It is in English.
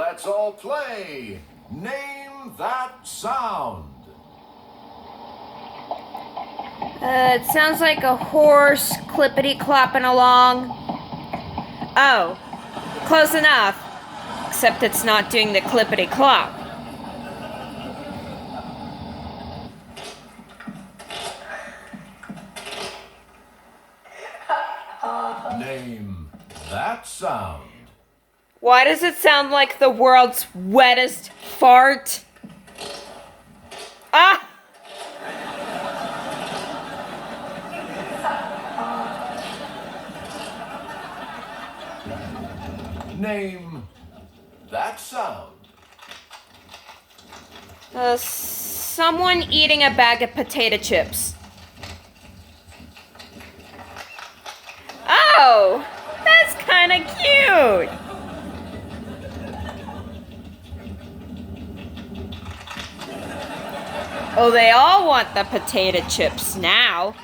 let's all play. Name that sound. It sounds like a horse clippity-clopping along. Oh, close enough. Except it's not doing the clippity-clop. Name that sound. Why does it sound like the world's wettest fart? Ah! Name that sound. Someone eating a bag of potato chips. Oh, that's kind of cute. Oh, they all want the potato chips now.